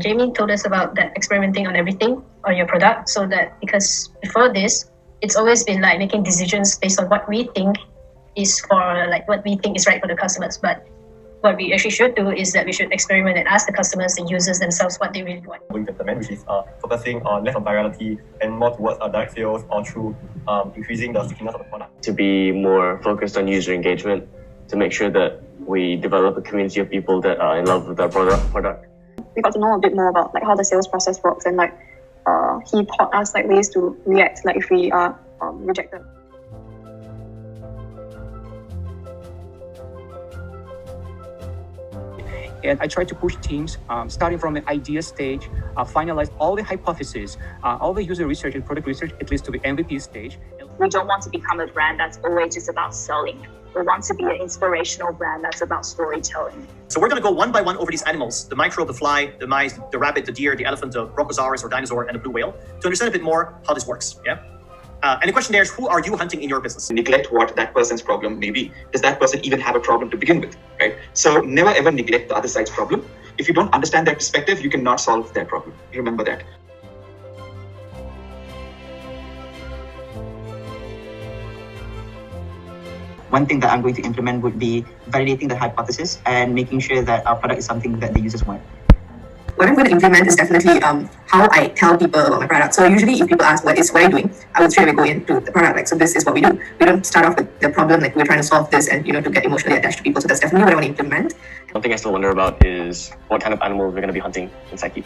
Jamie told us about that experimenting on everything on your product, so that because before this, it's always been like making decisions based on what we think is for like what we think is right for the customers. But what we actually should do is that we should experiment and ask the customers, the users themselves, what they really want. Going to implement, which is focusing on less on virality and more towards direct sales or through increasing the stickiness of the product. To be more focused on user engagement, to make sure that we develop a community of people that are in love with our product. We got to know a bit more about like how the sales process works, and like he taught us like ways to react like if we are rejected. And I try to push teams, starting from the idea stage, finalize all the hypotheses, all the user research and product research, at least to the MVP stage. We don't want to become a brand that's always just about selling. We want to be an inspirational brand that's about storytelling. So we're going to go one by one over these animals, the microbe, the fly, the mice, the rabbit, the deer, the elephant, the brontosaurus or dinosaur, and the blue whale, to understand a bit more how this works. Yeah. And the question there is, who are you hunting in your business? Neglect what that person's problem may be. Does that person even have a problem to begin with, right? So never ever neglect the other side's problem. If you don't understand their perspective, you cannot solve their problem. Remember that. One thing that I'm going to implement would be validating the hypothesis and making sure that our product is something that the users want. What I'm going to implement is definitely how I tell people about my product. So usually if people ask what are you doing, I would straight away go into the product. Like, so this is what we do. We don't start off with the problem, like we're trying to solve this and, to get emotionally attached to people. So that's definitely what I want to implement. One thing I still wonder about is what kind of animals we're going to be hunting in Psyche.